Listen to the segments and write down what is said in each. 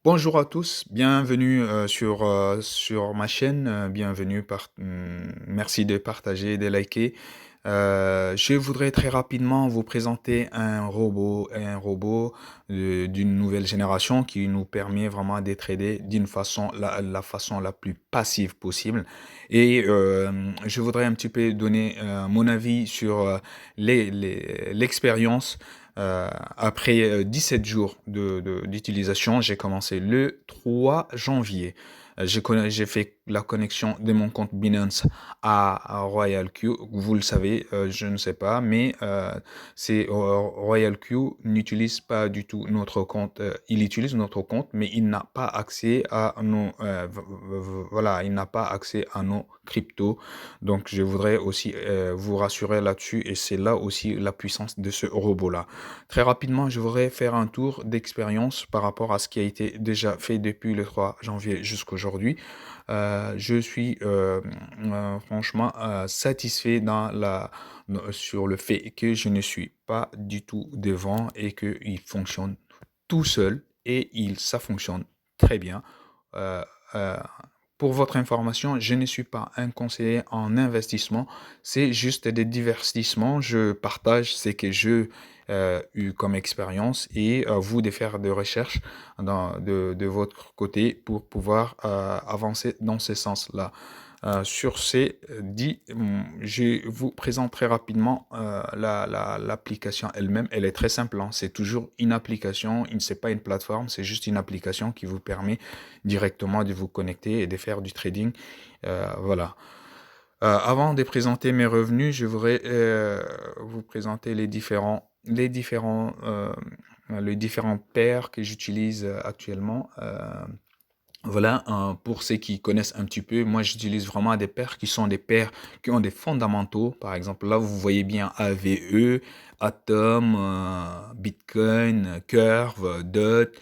Bonjour à tous, bienvenue sur ma chaîne, merci de partager, de liker. Je voudrais très rapidement vous présenter un robot d'une nouvelle génération qui nous permet vraiment de trader d'une façon, la façon la plus passive possible. Et je voudrais un petit peu donner mon avis sur l'expérience après 17 jours d'utilisation. J'ai commencé le 3 janvier. J'ai fait la connexion de mon compte Binance à Royal Q. Vous le savez, je ne sais pas, mais Royal Q n'utilise pas du tout notre compte. Il utilise notre compte, mais il n'a pas accès à voilà, il n'a pas accès à nos cryptos. Donc, je voudrais aussi vous rassurer là-dessus, et c'est là aussi la puissance de ce robot-là. Très rapidement, je voudrais faire un tour d'expérience par rapport à ce qui a été déjà fait depuis le 3 janvier jusqu'à aujourd'hui. Je suis franchement satisfait sur le fait que je ne suis pas du tout devant et qu'il fonctionne tout seul et ça fonctionne très bien. Euh, euh, pour votre information, je ne suis pas un conseiller en investissement, c'est juste des divertissements. Je partage ce que j'ai eu comme expérience et à vous de faire des recherches de votre côté pour pouvoir avancer dans ce sens-là. Sur ces dit, je vous présente très rapidement l'application elle-même. Elle est très simple, hein. C'est toujours une application, c'est pas une plateforme, c'est juste une application qui vous permet directement de vous connecter et de faire du trading. Voilà. Avant de présenter mes revenus, je voudrais vous présenter les différents paires que j'utilise actuellement. Voilà, pour ceux qui connaissent un petit peu, moi j'utilise vraiment des paires qui sont des paires qui ont des fondamentaux. Par exemple, là vous voyez bien AVE, Atom, Bitcoin, Curve, DOT,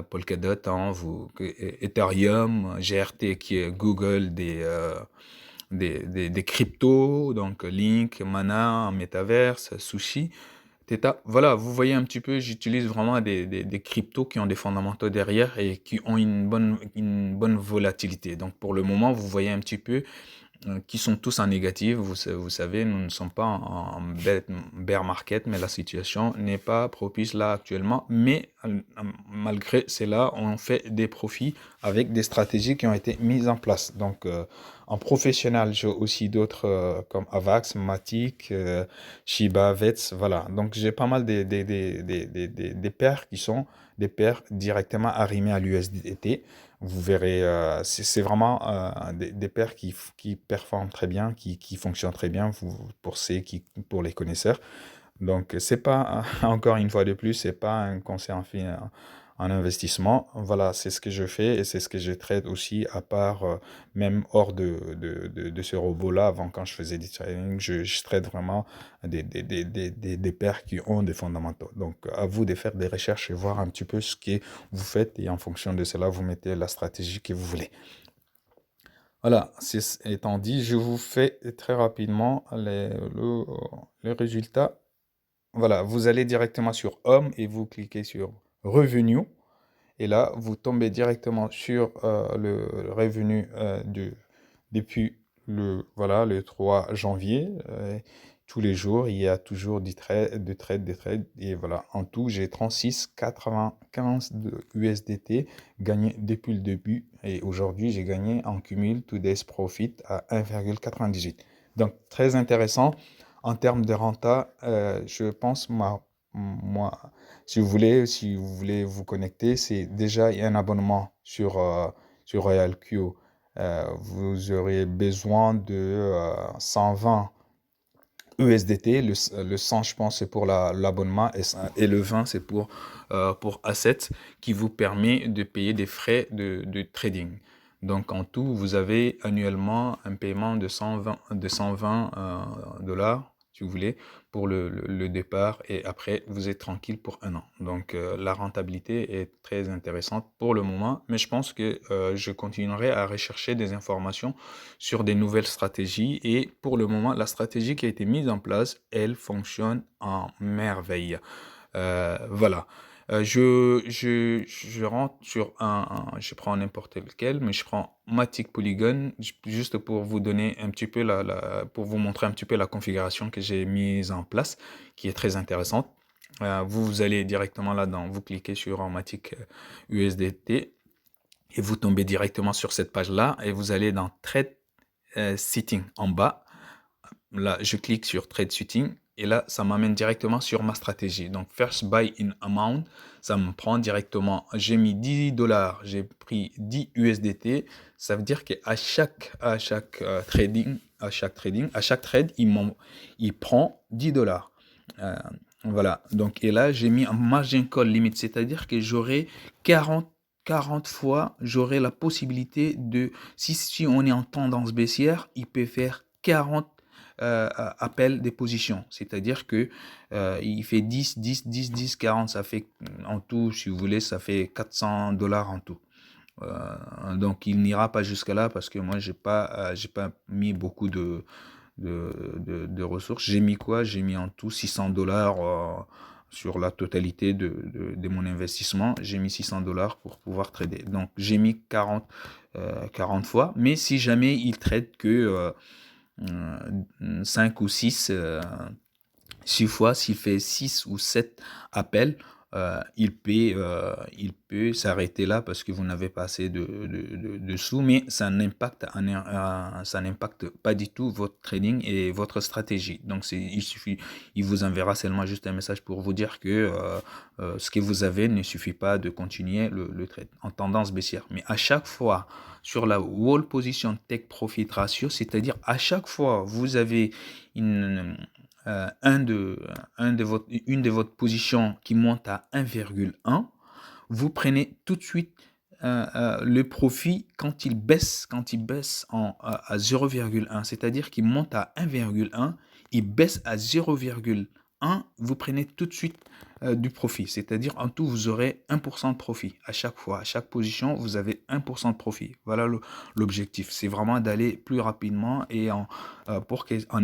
Polkadot, hein, Ethereum, GRT qui est Google des cryptos, donc Link, Mana, Metaverse, Sushi. Theta. Voilà, vous voyez un petit peu, j'utilise vraiment des cryptos qui ont des fondamentaux derrière et qui ont une bonne volatilité. Donc pour le moment, vous voyez un petit peu qui sont tous en négatif. Vous savez, nous ne sommes pas en bear market, mais la situation n'est pas propice là actuellement. Mais malgré cela, on fait des profits avec des stratégies qui ont été mises en place. Donc, en professionnel, j'ai aussi d'autres comme Avax, Matic, Shiba, Vets. Voilà. Donc, j'ai pas mal des paires qui sont des paires directement arrimées à l'USDT. Vous verrez, c'est vraiment des paires qui performent très bien, qui fonctionnent très bien pour les connaisseurs. Donc, c'est pas, encore une fois de plus, c'est pas un conseil en investissement. Voilà, c'est ce que je fais et c'est ce que je traite aussi, à part, même hors de ce robot-là. Avant, quand je faisais du trading, je traite vraiment des paires qui ont des fondamentaux. Donc, à vous de faire des recherches et voir un petit peu ce que vous faites, et en fonction de cela, vous mettez la stratégie que vous voulez. Voilà, étant dit, je vous fais très rapidement les résultats. Voilà, vous allez directement sur Home et vous cliquez sur Revenu. Et là, vous tombez directement sur le revenu depuis voilà, le 3 janvier. Tous les jours, il y a toujours des trades. Et voilà, en tout, j'ai 36,95 de USDT gagné depuis le début. Et aujourd'hui, j'ai gagné en cumul Today's Profit à 1,98. Donc, très intéressant. En termes de renta, je pense, moi, si vous voulez vous connecter, c'est déjà un abonnement sur Royal Q. Vous aurez besoin de 120 USDT. Le 100, je pense, c'est pour l'abonnement, et le 20, c'est pour Asset, qui vous permet de payer des frais de trading. Donc en tout, vous avez annuellement un paiement de 120 dollars, si vous voulez, pour le départ, et après, vous êtes tranquille pour un an. Donc la rentabilité est très intéressante pour le moment, mais je pense que je continuerai à rechercher des informations sur des nouvelles stratégies, et pour le moment, la stratégie qui a été mise en place, elle fonctionne en merveille. Voilà. Je rentre sur je prends n'importe lequel, mais je prends Matic Polygon juste pour vous donner un petit peu pour vous montrer un petit peu la configuration que j'ai mise en place, qui est très intéressante. Vous allez directement là-dedans, vous cliquez sur Matic USDT et vous tombez directement sur cette page-là et vous allez dans Trade Setting en bas. Là, je clique sur Trade Setting et là, ça m'amène directement sur ma stratégie. Donc, First Buy in Amount, ça me prend directement. J'ai mis $10, j'ai pris 10 USDT. Ça veut dire qu'à chaque trading, à chaque trade, il prend $10. Euh, voilà. Donc, et là, j'ai mis un margin call limit, c'est-à-dire que j'aurai 40 fois, j'aurai la possibilité si on est en tendance baissière, il peut faire 40 appel des positions. C'est-à-dire que il fait 10, 10, 10, 10, 40. Ça fait en tout, si vous voulez, ça fait $400 en tout. Donc il n'ira pas jusqu'à là parce que moi j'ai pas mis beaucoup de ressources. J'ai mis quoi? J'ai mis en tout $600 sur la totalité de mon investissement. J'ai mis $600 pour pouvoir trader. Donc j'ai mis 40 fois. Mais si jamais il trade que 5 ou 6 fois, s'il fait 6 ou 7 appels, il peut s'arrêter là parce que vous n'avez pas assez de sous, mais ça n'impacte pas du tout votre trading et votre stratégie. Donc, il vous enverra seulement juste un message pour vous dire que ce que vous avez ne suffit pas de continuer le trade en tendance baissière. Mais à chaque fois, sur la Wall Position Take Profit Ratio, c'est-à-dire à chaque fois, vous avez une une de votre position qui monte à 1,1, vous prenez tout de suite le profit quand il baisse à 0,1, c'est-à-dire qu'il monte à 1,1, il baisse à 0,1, vous prenez tout de suite du profit, c'est-à-dire en tout vous aurez 1% de profit à chaque fois, à chaque position vous avez 1% de profit. Voilà l'objectif, c'est vraiment d'aller plus rapidement et en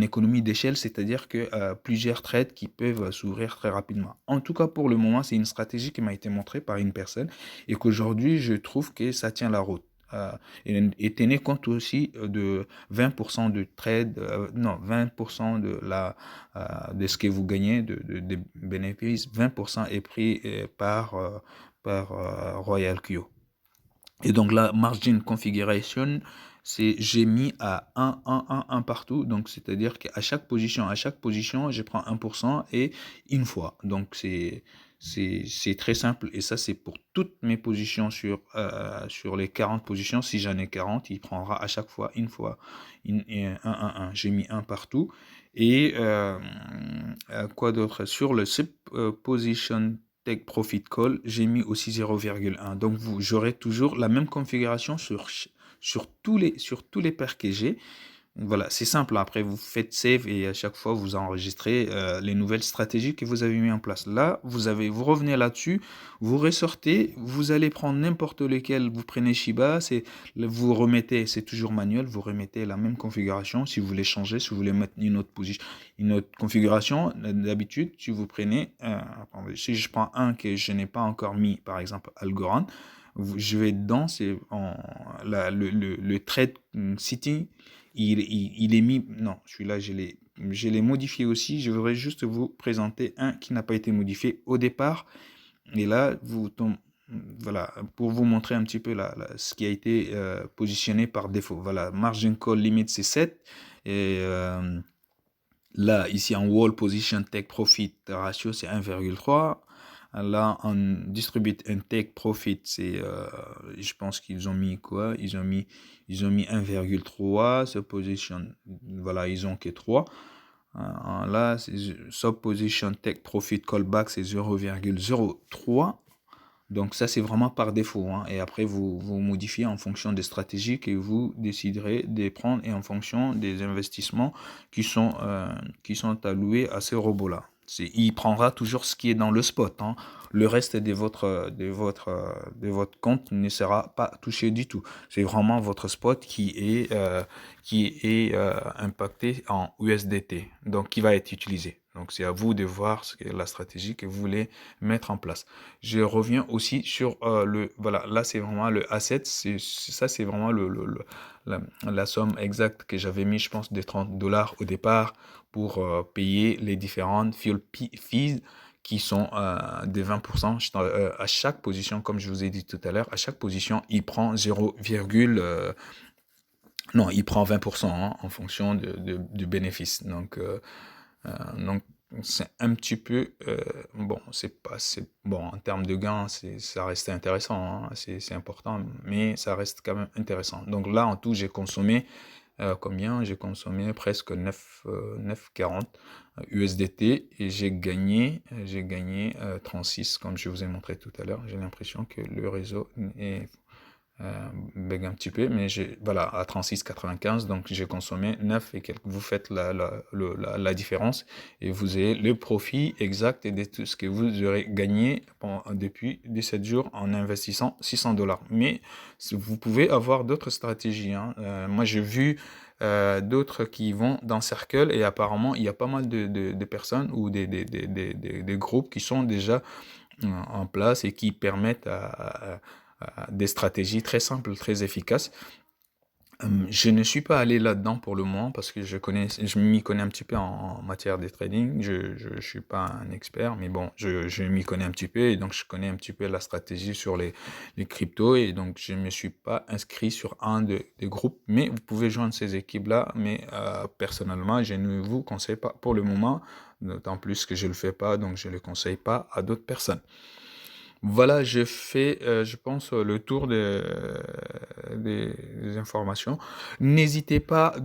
économie d'échelle, c'est-à-dire que plusieurs trades qui peuvent s'ouvrir très rapidement. En tout cas pour le moment, c'est une stratégie qui m'a été montrée par une personne et qu'aujourd'hui je trouve que ça tient la route. Et tenez compte aussi de 20% de trade, non, 20% de ce que vous gagnez, de bénéfices, 20% est pris par Royal Q. Et donc la margin configuration, j'ai mis à 1, 1, 1, 1 partout. Donc c'est-à-dire qu'à chaque position, je prends 1% et une fois. Donc c'est très simple et ça c'est pour toutes mes positions sur les 40 positions. Si j'en ai 40, il prendra à chaque fois une fois 1, 1, 1. J'ai mis 1 partout. Et quoi d'autre? Sur le position Take Profit Call, j'ai mis aussi 0,1. Donc j'aurai toujours la même configuration sur tous les paires que j'ai. Voilà, c'est simple. Après, vous faites save et à chaque fois, vous enregistrez les nouvelles stratégies que vous avez mis en place. Là, vous revenez là-dessus, vous ressortez, vous allez prendre n'importe lequel, vous prenez Shiba, vous remettez, c'est toujours manuel, vous remettez la même configuration. Si vous voulez changer, si vous voulez mettre une autre position, une autre configuration, d'habitude, si vous prenez, attendez, si je prends un que je n'ai pas encore mis, par exemple, Algorand, je vais dedans, c'est le trade city. Il est mis, non, celui-là, je l'ai modifié aussi. Je voudrais juste vous présenter un qui n'a pas été modifié au départ. Et là, voilà, pour vous montrer un petit peu ce qui a été positionné par défaut. Voilà, margin call limit, c'est 7. Et là, ici, en wall position take profit ratio, c'est 1,3. Là, en distribute and take profit, je pense qu'ils ont mis quoi? Ils ont mis 1,3. Ce position, voilà, ils ont que 3. Là, sub position take profit callback, c'est 0,03. Donc ça, c'est vraiment par défaut. Et après, vous modifiez en fonction des stratégies que vous déciderez de prendre et en fonction des investissements qui sont alloués à ces robots-là. Il prendra toujours ce qui est dans le spot. Le reste de votre compte ne sera pas touché du tout. C'est vraiment votre spot qui est impacté en USDT, donc qui va être utilisé. Donc, c'est à vous de voir ce que la stratégie que vous voulez mettre en place. Je reviens aussi sur voilà, là, c'est vraiment le asset. Ça, c'est vraiment la somme exacte que j'avais mis, je pense, de $30 au départ pour payer les différentes fuel fees qui sont de 20%. À chaque position, comme je vous ai dit tout à l'heure, à chaque position, il prend 0, non, il prend 20% hein, en fonction du bénéfice. Donc c'est un petit peu bon, c'est pas c'est bon en termes de gains, ça reste intéressant, hein, c'est important, mais ça reste quand même intéressant. Donc là, en tout, j'ai consommé combien? J'ai consommé presque 9,40 USDT et j'ai gagné 36 comme je vous ai montré tout à l'heure. J'ai l'impression que le réseau est bug un petit peu, mais voilà, à 36,95, donc j'ai consommé 9 et quelques. Vous faites la différence et vous avez le profit exact de tout ce que vous aurez gagné depuis 17 jours en investissant $600. Mais vous pouvez avoir d'autres stratégies, hein. Moi, j'ai vu d'autres qui vont dans Circle et apparemment, il y a pas mal de personnes ou des groupes qui sont déjà en place et qui permettent des stratégies très simples, très efficaces. Je ne suis pas allé là-dedans pour le moment parce que je m'y connais un petit peu en matière de trading. Je suis pas un expert, mais bon, je m'y connais un petit peu et donc je connais un petit peu la stratégie sur les cryptos et donc je me suis pas inscrit sur un des groupes, mais vous pouvez joindre ces équipes-là. Mais personnellement, je ne vous conseille pas pour le moment, d'autant plus que je le fais pas, donc je le conseille pas à d'autres personnes. Voilà, je fais, je pense, le tour des informations. N'hésitez pas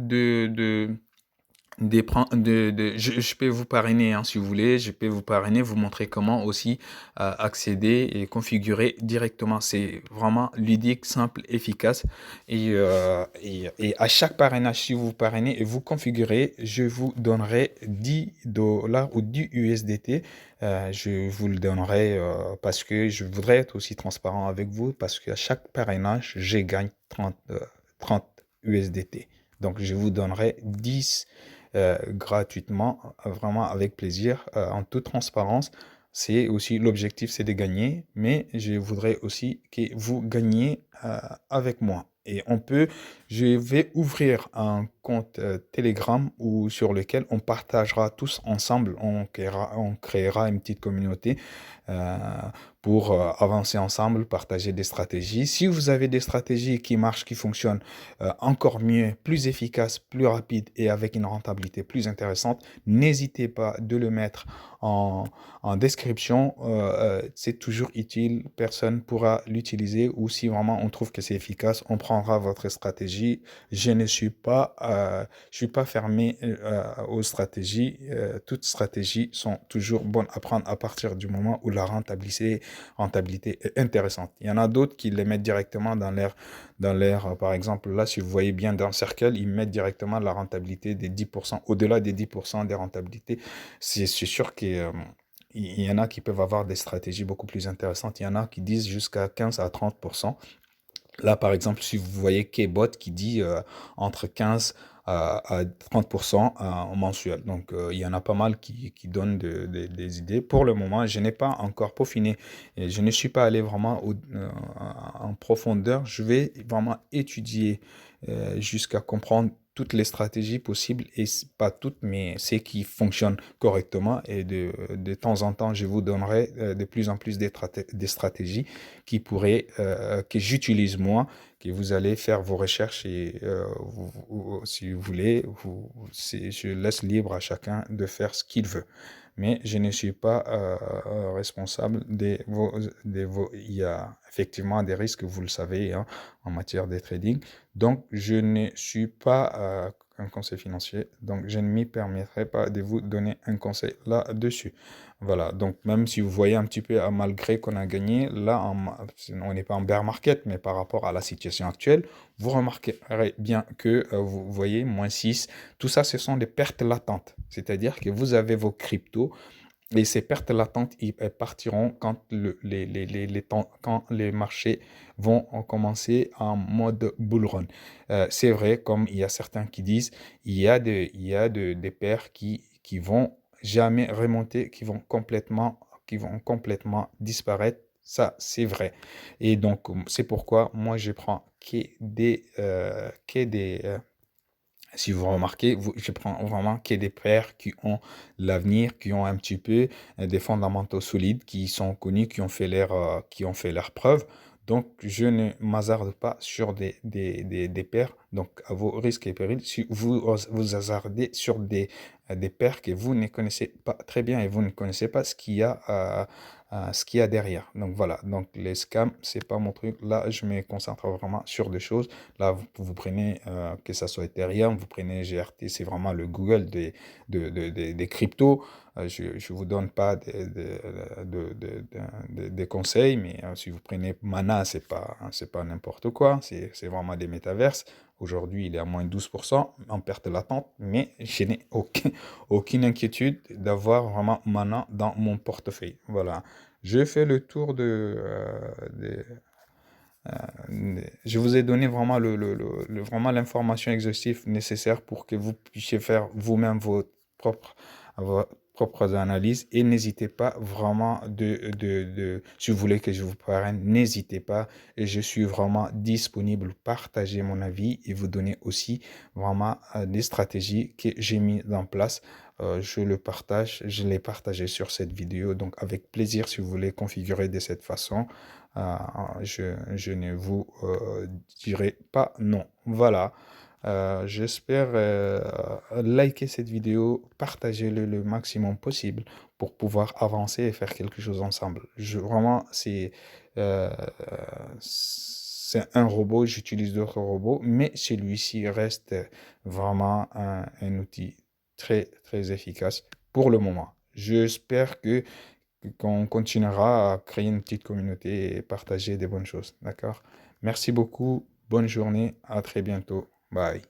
je peux vous parrainer hein, si vous voulez, je peux vous parrainer, vous montrer comment aussi accéder et configurer directement. C'est vraiment ludique, simple, efficace. Et à chaque parrainage, si vous parrainez et vous configurez, je vous donnerai $10 ou 10 USDT. Je vous le donnerai parce que je voudrais être aussi transparent avec vous parce qu'à chaque parrainage, je gagne 30 USDT. Donc, je vous donnerai 10 gratuitement, vraiment avec plaisir, en toute transparence. C'est aussi l'objectif, c'est de gagner, mais je voudrais aussi que vous gagniez avec moi. Et je vais ouvrir un compte Telegram sur lequel on partagera tous ensemble, on créera une petite communauté euh, pour avancer ensemble, partager des stratégies. Si vous avez des stratégies qui marchent, qui fonctionnent encore mieux, plus efficaces, plus rapides et avec une rentabilité plus intéressante, n'hésitez pas de le mettre en, en description. C'est toujours utile, personne pourra l'utiliser ou si vraiment on trouve que c'est efficace, on prendra votre stratégie. Je suis pas fermé aux stratégies. Toutes stratégies sont toujours bonnes à prendre à partir du moment où la rentabilité est intéressante. Il y en a d'autres qui les mettent directement par exemple, là, si vous voyez bien dans Circle, ils mettent directement la rentabilité des 10%, au-delà des 10% des rentabilités. C'est sûr qu'il y en a qui peuvent avoir des stratégies beaucoup plus intéressantes. Il y en a qui disent jusqu'à 15 à 30%. Là, par exemple, si vous voyez Kbot qui dit entre 15 à 30% en mensuel. Donc, il y en a pas mal qui donnent des idées. Pour le moment, je n'ai pas encore peaufiné et je ne suis pas allé vraiment en profondeur. Je vais vraiment étudier jusqu'à comprendre toutes les stratégies possibles et pas toutes, mais celles qui fonctionnent correctement. Et de temps en temps, je vous donnerai de plus en plus des stratégies que j'utilise moi, que vous allez faire vos recherches et si vous voulez, je laisse libre à chacun de faire ce qu'il veut. Mais je ne suis pas responsable il y a effectivement des risques, vous le savez, hein, en matière de trading. Donc, je ne suis pas un conseil financier, donc je ne m'y permettrai pas de vous donner un conseil là-dessus. Voilà, donc même si vous voyez un petit peu, malgré qu'on a gagné, là, on n'est pas en bear market, mais par rapport à la situation actuelle, vous remarquerez bien que vous voyez, -6, tout ça, ce sont des pertes latentes. C'est-à-dire que vous avez vos cryptos et ces pertes latentes, elles partiront quand quand les marchés vont commencer en mode bull run. C'est vrai, comme il y a certains qui disent, il y a des paires qui vont jamais remonter, qui vont complètement disparaître. Ça, c'est vrai. Et donc, c'est pourquoi moi, je prends si vous remarquez, je prends vraiment que des paires qui ont l'avenir, qui ont un petit peu des fondamentaux solides, qui sont connus, qui ont fait leur preuve. Donc, je ne m'hasarde pas sur des paires. Donc, à vos risques et périls, si vous vous hasardez sur des paires que vous ne connaissez pas très bien et vous ne connaissez pas ce qu'il y a derrière. Donc, voilà. Donc, les scams, c'est pas mon truc. Là, je me concentre vraiment sur des choses. Là, vous prenez, que ça soit Ethereum, vous prenez GRT, c'est vraiment le Google des cryptos. Je ne vous donne pas des conseils, mais si vous prenez Mana, c'est pas n'importe quoi. C'est vraiment des métaverses. Aujourd'hui, il est à moins de 12% en perte latente, mais je n'ai aucune inquiétude d'avoir vraiment Mana dans mon portefeuille. Voilà. Je fais le tour je vous ai donné vraiment vraiment l'information exhaustive nécessaire pour que vous puissiez faire vous-même vos propres analyses et n'hésitez pas vraiment si vous voulez que je vous parraine, n'hésitez pas et je suis vraiment disponible, partager mon avis et vous donner aussi vraiment des stratégies que j'ai mises en place. Je l'ai partagé sur cette vidéo, donc avec plaisir si vous voulez configurer de cette façon. Je ne vous dirai pas non. Voilà. J'espère liker cette vidéo, partager le maximum possible pour pouvoir avancer et faire quelque chose ensemble. Vraiment, euh, c'est un robot, j'utilise d'autres robots, mais celui-ci reste vraiment un outil très, très efficace pour le moment. J'espère qu'on continuera à créer une petite communauté et partager des bonnes choses. D'accord? Merci beaucoup. Bonne journée. À très bientôt. Bye.